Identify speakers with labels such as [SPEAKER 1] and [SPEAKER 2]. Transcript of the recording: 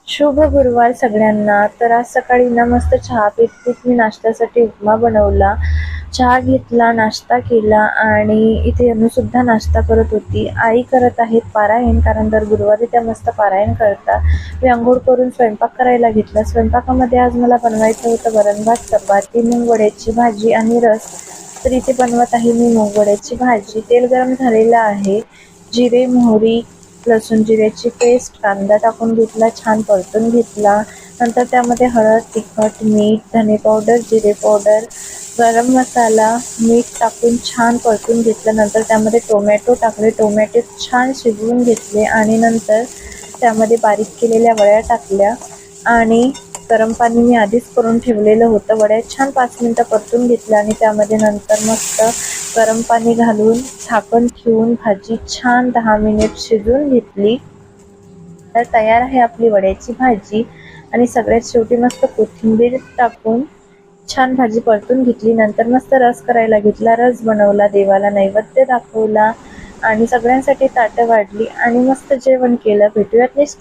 [SPEAKER 1] शुभ गुरुवार सगळ्यांना. तर आज सकाळी ना मस्त चहा पीत मी नाश्त्यासाठी उपमा बनवला, चहा घेतला, नाश्ता केला आणि इथे अनु सुद्धा नाश्ता करत होती. आई करत आहेत पारायण, कारण दर गुरुवारी त्या मस्त पारायण करतात. मी अंघोळ करून स्वयंपाक करायला घेतला. स्वयंपाकामध्ये आज मला बनवायचं होतं वरण भात, चपाती, मूग वड्याची भाजी आणि रस. तर इथे बनवत आहे मी मूग वड्याची भाजी. तेल गरम झालेलं आहे. जिरे, मोहरी, लसूण जिऱ्याची पेस्ट, कांदा टाकून घेतला, छान परतून घेतला. नंतर त्यामध्ये हळद, तिखट, मीठ, धने पावडर, जिरे पावडर, गरम मसाला, मीठ टाकून छान परतून घेतलं. नंतर त्यामध्ये टोमॅटो टाकले, टोमॅटो छान शिजवून घेतले आणि नंतर त्यामध्ये बारीक केलेल्या वड्या टाकल्या आणि गरम पाणी मी आधीच करून ठेवलेलं होतं. वड्या छान 5 मिनिटं परतून घेतल्या आणि त्यामध्ये नंतर मस्त गरम पाणी घालून झाकण ठेवून भाजी छान 10 मिनिट शिजवून घेतली. तर तयार आहे आपली वड्याची भाजी. आणि सगळ्यात शेवटी मस्त कोथिंबीर टाकून छान भाजी परतून घेतली. नंतर मस्त रस करायला घेतला, रस बनवला, देवाला नैवेद्य दाखवला आणि सगळ्यांसाठी ताटं वाढली आणि मस्त जेवण केलं. भेटूयात नेक्स्ट